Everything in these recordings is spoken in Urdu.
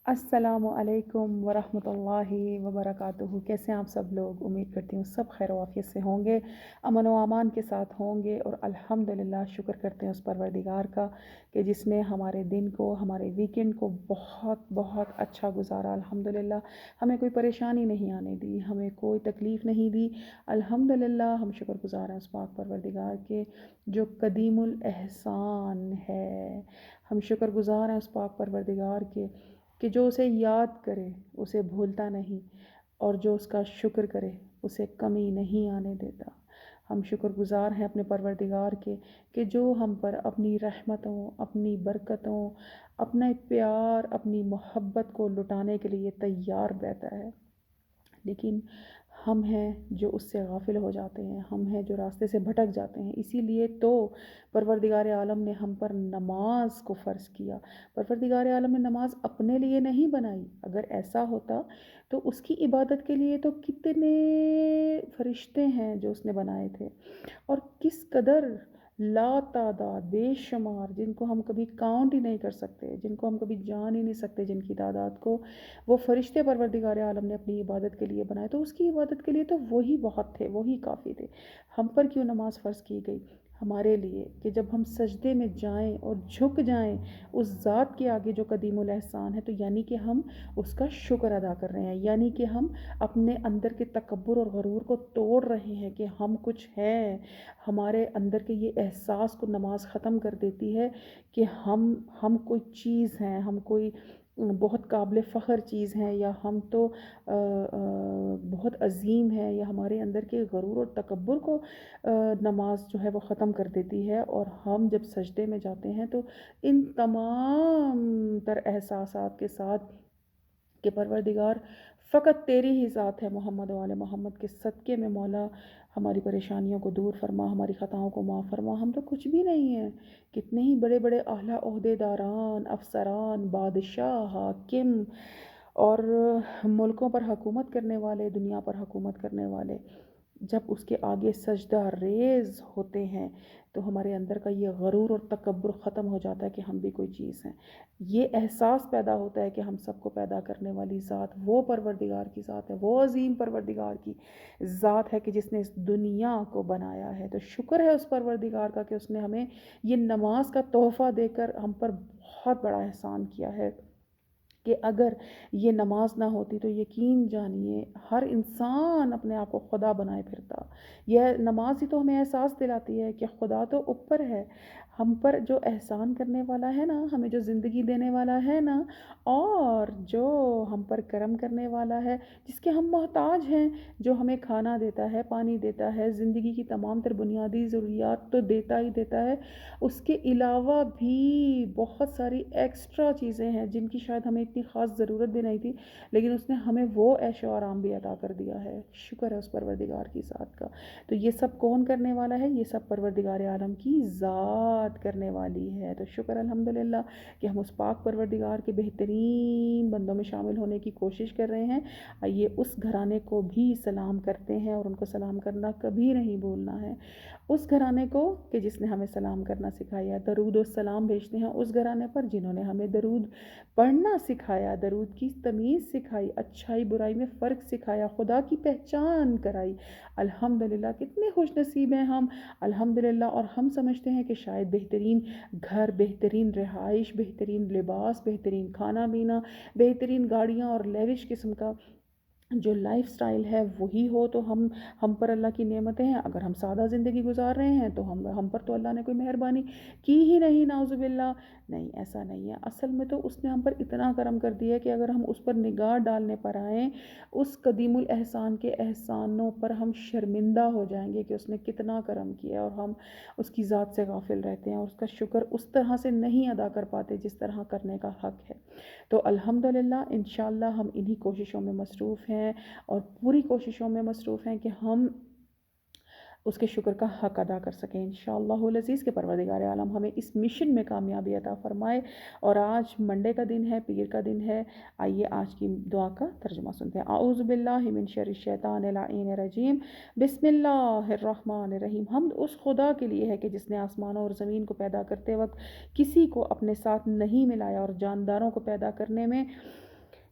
السلام علیکم ورحمۃ اللہ وبرکاتہ۔ کیسے ہیں آپ سب لوگ؟ امید کرتی ہوں سب خیر و عافیت سے ہوں گے، امن و امان کے ساتھ ہوں گے، اور الحمدللہ شکر کرتے ہیں اس پروردگار کا کہ جس نے ہمارے دن کو، ہمارے ویکنڈ کو بہت بہت اچھا گزارا۔ الحمدللہ ہمیں کوئی پریشانی نہیں آنے دی، ہمیں کوئی تکلیف نہیں دی۔ الحمدللہ ہم شکر گزار ہیں اس پاک پروردگار کے جو قدیم الاحسان ہے۔ ہم شکر گزار ہیں اس پاک پروردگار کے کہ جو اسے یاد کرے اسے بھولتا نہیں، اور جو اس کا شکر کرے اسے کمی نہیں آنے دیتا۔ ہم شکر گزار ہیں اپنے پروردگار کے کہ جو ہم پر اپنی رحمتوں، اپنی برکتوں، اپنے پیار، اپنی محبت کو لٹانے کے لیے تیار رہتا ہے۔ لیکن ہم ہیں جو اس سے غافل ہو جاتے ہیں، ہم ہیں جو راستے سے بھٹک جاتے ہیں۔ اسی لیے تو پروردگار عالم نے ہم پر نماز کو فرض کیا۔ پروردگار عالم نے نماز اپنے لیے نہیں بنائی، اگر ایسا ہوتا تو اس کی عبادت کے لیے تو کتنے فرشتے ہیں جو اس نے بنائے تھے، اور کس قدر لا تعداد بے شمار، جن کو ہم کبھی کاؤنٹ ہی نہیں کر سکتے، جن کو ہم کبھی جان ہی نہیں سکتے، جن کی تعداد کو وہ فرشتے پروردگار عالم نے اپنی عبادت کے لیے بنائے، تو اس کی عبادت کے لیے تو وہی بہت تھے، وہی کافی تھے۔ ہم پر کیوں نماز فرض کی گئی؟ ہمارے لیے کہ جب ہم سجدے میں جائیں اور جھک جائیں اس ذات کے آگے جو قدیم الاحسان ہے، تو یعنی کہ ہم اس کا شکر ادا کر رہے ہیں، یعنی کہ ہم اپنے اندر کے تکبر اور غرور کو توڑ رہے ہیں کہ ہم کچھ ہیں۔ ہمارے اندر کے یہ احساس کو نماز ختم کر دیتی ہے کہ ہم کوئی چیز ہیں، ہم کوئی بہت قابل فخر چیز ہیں، یا ہم تو بہت عظیم ہیں، یا ہمارے اندر کے غرور اور تکبر کو نماز جو ہے وہ ختم کر دیتی ہے۔ اور ہم جب سجدے میں جاتے ہیں تو ان تمام تر احساسات کے ساتھ کہ پروردگار فقط تیری ہی ذات ہے، محمد و آل محمد کے صدقے میں مولا ہماری پریشانیوں کو دور فرما، ہماری خطاؤں کو معاف فرما، ہم تو کچھ بھی نہیں ہیں۔ کتنے ہی بڑے بڑے اعلیٰ عہدے داران، افسران، بادشاہ، حاکم اور ملکوں پر حکومت کرنے والے، دنیا پر حکومت کرنے والے جب اس کے آگے سجدہ ریز ہوتے ہیں تو ہمارے اندر کا یہ غرور اور تکبر ختم ہو جاتا ہے کہ ہم بھی کوئی چیز ہیں۔ یہ احساس پیدا ہوتا ہے کہ ہم سب کو پیدا کرنے والی ذات وہ پروردگار کی ذات ہے، وہ عظیم پروردگار کی ذات ہے کہ جس نے اس دنیا کو بنایا ہے۔ تو شکر ہے اس پروردگار کا کہ اس نے ہمیں یہ نماز کا تحفہ دے کر ہم پر بہت بڑا احسان کیا ہے، کہ اگر یہ نماز نہ ہوتی تو یقین جانیے ہر انسان اپنے آپ کو خدا بنائے پھرتا۔ یہ نماز ہی تو ہمیں احساس دلاتی ہے کہ خدا تو اوپر ہے، ہم پر جو احسان کرنے والا ہے نا، ہمیں جو زندگی دینے والا ہے نا، اور جو ہم پر کرم کرنے والا ہے، جس کے ہم محتاج ہیں، جو ہمیں کھانا دیتا ہے، پانی دیتا ہے، زندگی کی تمام تر بنیادی ضروریات تو دیتا ہی دیتا ہے، اس کے علاوہ بھی بہت ساری ایکسٹرا چیزیں ہیں جن کی شاید ہمیں اتنی خاص ضرورت بھی نہیں تھی، لیکن اس نے ہمیں وہ عیش و آرام بھی عطا کر دیا ہے۔ شکر ہے اس پروردگار کی ذات کا۔ تو یہ سب کون کرنے والا ہے؟ یہ سب پروردگار عالم کی ذات کرنے والی ہے۔ تو شکر الحمدللہ کہ ہم اس پاک پروردگار کے بہترین بندوں میں شامل ہونے کی کوشش کر رہے ہیں۔ آئیے اس گھرانے کو بھی سلام کرتے ہیں، اور ان کو سلام کرنا کبھی نہیں بھولنا ہے۔ اس گھرانے کو کہ جس نے ہمیں سلام کرنا سکھایا، درود و سلام بھیجتے ہیں اس گھرانے پر جنہوں نے ہمیں درود پڑھنا سکھایا، درود کی تمیز سکھائی، اچھائی برائی میں فرق سکھایا، خدا کی پہچان کرائی۔ الحمدللہ کتنے خوش نصیب ہیں ہم، الحمدللہ۔ اور ہم سمجھتے ہیں کہ شاید بہترین گھر، بہترین رہائش، بہترین لباس، بہترین کھانا پینا، بہترین گاڑیاں اور لیوش قسم کا جو لائف سٹائل ہے وہی ہو تو ہم پر اللہ کی نعمتیں ہیں۔ اگر ہم سادہ زندگی گزار رہے ہیں تو ہم پر تو اللہ نے کوئی مہربانی کی ہی نہیں، نعوذ باللہ۔ نہیں، ایسا نہیں ہے۔ اصل میں تو اس نے ہم پر اتنا کرم کر دیا ہے کہ اگر ہم اس پر نگاہ ڈالنے پر آئیں، اس قدیم الاحسان کے احسانوں پر ہم شرمندہ ہو جائیں گے کہ اس نے کتنا کرم کیا، اور ہم اس کی ذات سے غافل رہتے ہیں، اور اس کا شکر اس طرح سے نہیں ادا کر پاتے جس طرح کرنے کا حق ہے۔ تو الحمدللہ انشاءاللہ ہم انہی کوششوں میں مصروف ہیں، اور پوری کوششوں میں مصروف ہیں کہ ہم اس کے شکر کا حق ادا کر سکیں انشاءاللہ العزیز، کے پروردگار عالم ہمیں اس مشن میں کامیابی عطا فرمائے۔ اور آج منڈے کا دن ہے، پیر کا دن ہے۔ آئیے آج کی دعا کا ترجمہ سنتے ہیں۔ اعوذ باللہ من شر الشیطان اللعین الرجیم، بسم اللہ الرحمن الرحیم۔ حمد اس خدا کے لیے ہے کہ جس نے آسمانوں اور زمین کو پیدا کرتے وقت کسی کو اپنے ساتھ نہیں ملایا، اور جانداروں کو پیدا کرنے میں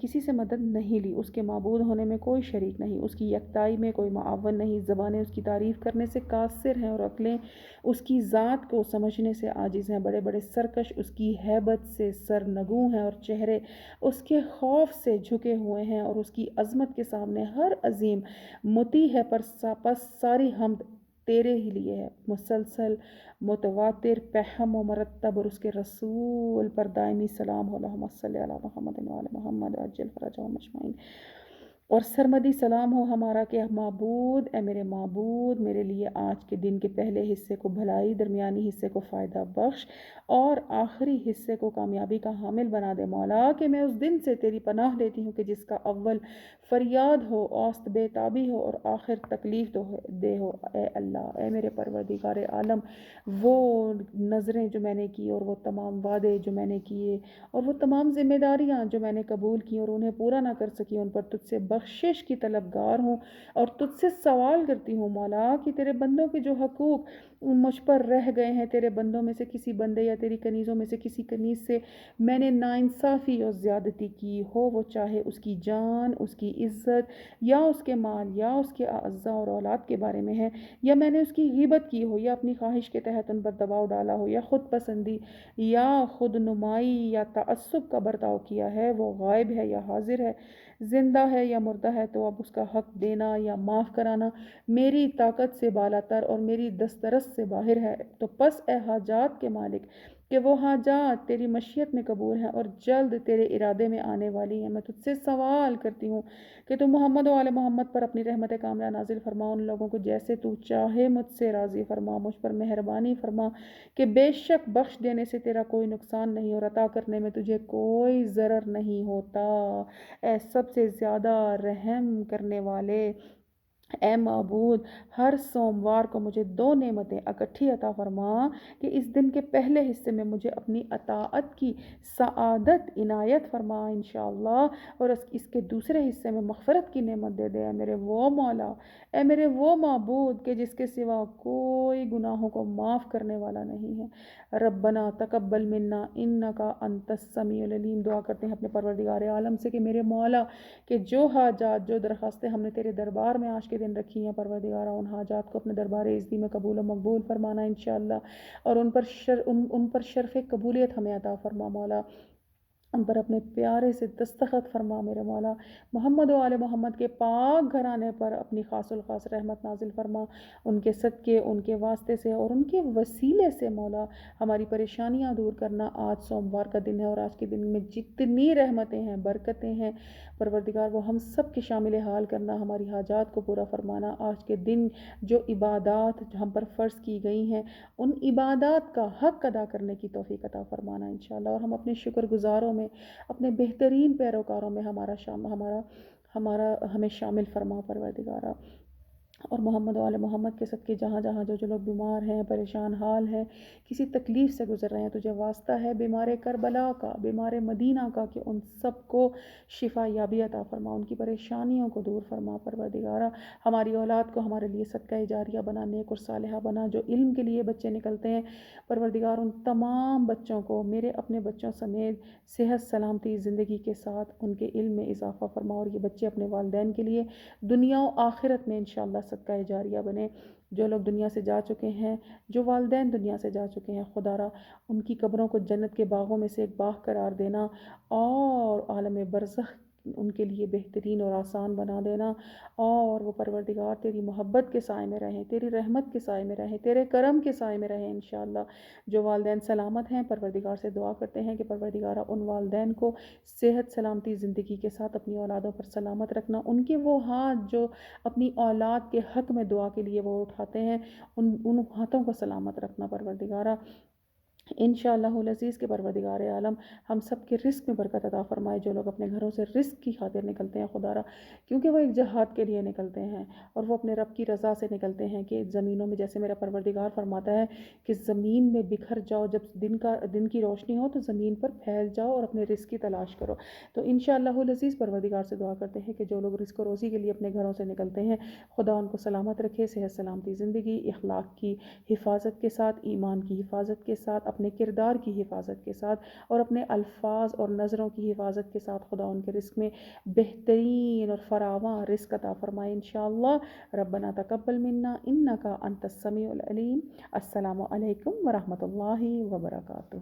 کسی سے مدد نہیں لی، اس کے معبود ہونے میں کوئی شریک نہیں، اس کی یکتائی میں کوئی معاون نہیں، زبانیں اس کی تعریف کرنے سے قاصر ہیں اور عقلیں اس کی ذات کو سمجھنے سے عاجز ہیں، بڑے بڑے سرکش اس کی ہیبت سے سرنگوں ہیں اور چہرے اس کے خوف سے جھکے ہوئے ہیں، اور اس کی عظمت کے سامنے ہر عظیم مطیع ہے، پس ساری حمد تیرے ہی لیے ہے، مسلسل متواتر پہم و مرتب، اور اس کے رسول پر دائمی سلام ہو، اللہم صلی علی محمد و علی محمد عجل فرجہم اجمعین، اور سرمدی سلام ہو ہمارا کہ معبود، اے میرے معبود، میرے لیے آج کے دن کے پہلے حصے کو بھلائی، درمیانی حصے کو فائدہ بخش اور آخری حصے کو کامیابی کا حامل بنا دے مولا، کہ میں اس دن سے تیری پناہ لیتی ہوں کہ جس کا اول فریاد ہو، اوسط بے تابی ہو اور آخر تکلیف دے ہو۔ اے اللہ، اے میرے پروردگار عالم، وہ نظریں جو میں نے کی اور وہ تمام وعدے جو میں نے کیے اور وہ تمام ذمہ داریاں جو میں نے قبول کی اور انہیں پورا نہ کر سکی، ان پر تجھ سے بخشش کی طلبگار ہوں اور تجھ سے سوال کرتی ہوں مولا کہ تیرے بندوں کے جو حقوق مجھ پر رہ گئے ہیں، تیرے بندوں میں سے کسی بندے یا تیری کنیزوں میں سے کسی کنیز سے میں نے ناانصافی اور زیادتی کی ہو، وہ چاہے اس کی جان، اس کی عزت یا اس کے مال یا اس کے اعضاء اور اولاد کے بارے میں ہے، یا میں نے اس کی غیبت کی ہو یا اپنی خواہش کے تحت ان پر دباؤ ڈالا ہو یا خود پسندی یا خود نمائی یا تعصب کا برتاؤ کیا ہے، وہ غائب ہے یا حاضر ہے، زندہ ہے یا مردہ ہے، تو اب اس کا حق دینا یا معاف کرانا میری طاقت سے بالاتر اور میری دسترس سے باہر ہے، تو پس اے حاجات کے مالک، کہ وہ حاجات تیری مشیت میں قبول ہیں اور جلد تیرے ارادے میں آنے والی ہیں، میں تجھ سے سوال کرتی ہوں کہ تو محمد و آل محمد پر اپنی رحمت کاملہ نازل فرما، ان لوگوں کو جیسے تو چاہے مجھ سے راضی فرما، مجھ پر مہربانی فرما کہ بے شک بخش دینے سے تیرا کوئی نقصان نہیں اور عطا کرنے میں تجھے کوئی ضرر نہیں ہوتا، اے سب سے زیادہ رحم کرنے والے، اے معبود، ہر سوموار کو مجھے 2 نعمتیں اکٹھی عطا فرما کہ اس دن کے پہلے حصے میں مجھے اپنی اطاعت کی سعادت عنایت فرما انشاءاللہ، اور اس کے دوسرے حصے میں مغفرت کی نعمت دے دے، اے میرے وہ مولا، اے میرے وہ معبود کہ جس کے سوا کوئی گناہوں کو معاف کرنے والا نہیں ہے۔ ربنا تقبل منا انکا انت السمیع العلیم، دعا کرتے ہیں اپنے پروردگار عالم سے کہ میرے مولا، کہ جو حاجات، جو درخواستیں ہم نے تیرے دربار میں آج کے دن رکھی ہیں پروردگارہ، ان حاجات کو اپنے دربار عزتی میں قبول و مقبول فرمانا انشاءاللہ، اور ان پر شرف قبولیت ہمیں عطا فرما مولا، ان پر اپنے پیارے سے دستخط فرما میرے مولا، محمد و آل محمد کے پاک گھرانے پر اپنی خاص الخاص رحمت نازل فرما، ان کے صدقے، ان کے واسطے سے اور ان کے وسیلے سے مولا ہماری پریشانیاں دور کرنا۔ آج سوموار کا دن ہے اور آج کے دن میں جتنی رحمتیں ہیں، برکتیں ہیں پروردگار، وہ ہم سب کے شامل حال کرنا، ہماری حاجات کو پورا فرمانا۔ آج کے دن جو عبادات جو ہم پر فرض کی گئی ہیں، ان عبادات کا حق ادا کرنے کی توفیق عطا فرمانا انشاءاللہ، اور ہم اپنے شکر گزاروں میں، اپنے بہترین پیروکاروں میں ہمیں شامل فرما پروردگارہ، اور محمد و آل محمد کے صدقے جہاں جہاں جو لوگ بیمار ہیں، پریشان حال ہیں، کسی تکلیف سے گزر رہے ہیں، تجھے واسطہ ہے بیمار کربلا کا، بیمار مدینہ کا، کہ ان سب کو شفا یابی عطا فرما، ان کی پریشانیوں کو دور فرما پروردگارہ، ہماری اولاد کو ہمارے لیے صدقہ جاریہ بنا، نیک اور صالحہ بنا، جو علم کے لیے بچے نکلتے ہیں پروردگار، ان تمام بچوں کو میرے اپنے بچوں سمیت صحت سلامتی زندگی کے ساتھ ان کے علم میں اضافہ فرما، اور یہ بچے اپنے والدین کے لیے دنیا و آخرت میں انشاءاللہ صدقہ جاریہ بنے۔ جو لوگ دنیا سے جا چکے ہیں، جو والدین دنیا سے جا چکے ہیں، خدا را ان کی قبروں کو جنت کے باغوں میں سے ایک باغ قرار دینا، اور عالم برزخ ان کے لیے بہترین اور آسان بنا دینا، اور وہ پروردگار تیری محبت کے سائے میں رہیں، تیری رحمت کے سائے میں رہیں، تیرے کرم کے سائے میں رہیں انشاءاللہ۔ جو والدین سلامت ہیں پروردگار سے دعا کرتے ہیں کہ پروردگارہ ان والدین کو صحت سلامتی زندگی کے ساتھ اپنی اولادوں پر سلامت رکھنا، ان کے وہ ہاتھ جو اپنی اولاد کے حق میں دعا کے لیے وہ اٹھاتے ہیں، ان ہاتھوں کو سلامت رکھنا پروردگارہ انشاءاللہ العزیز، کے پروردگار عالم ہم سب کے رزق میں برکت عطا فرمائے۔ جو لوگ اپنے گھروں سے رزق کی خاطر نکلتے ہیں خدا را، کیونکہ وہ ایک جہاد کے لیے نکلتے ہیں اور وہ اپنے رب کی رضا سے نکلتے ہیں، کہ زمینوں میں جیسے میرا پروردگار فرماتا ہے کہ زمین میں بکھر جاؤ، جب دن کی روشنی ہو تو زمین پر پھیل جاؤ اور اپنے رزق کی تلاش کرو۔ تو انشاءاللہ العزیز پروردگار سے دعا کرتے ہیں کہ جو لوگ رزق و روزی کے لیے اپنے گھروں سے نکلتے ہیں، خدا ان کو سلامت رکھے، صحت سلامتی زندگی، اخلاق کی حفاظت کے ساتھ، ایمان کی حفاظت کے ساتھ، اپنے کردار کی حفاظت کے ساتھ اور اپنے الفاظ اور نظروں کی حفاظت کے ساتھ خدا ان کے رزق میں بہترین اور فراواں رزق عطا فرمائے انشاءاللہ۔ ربنا تقبل منا انک انت السمیع العلیم۔ السلام علیکم ورحمۃ اللہ وبرکاتہ۔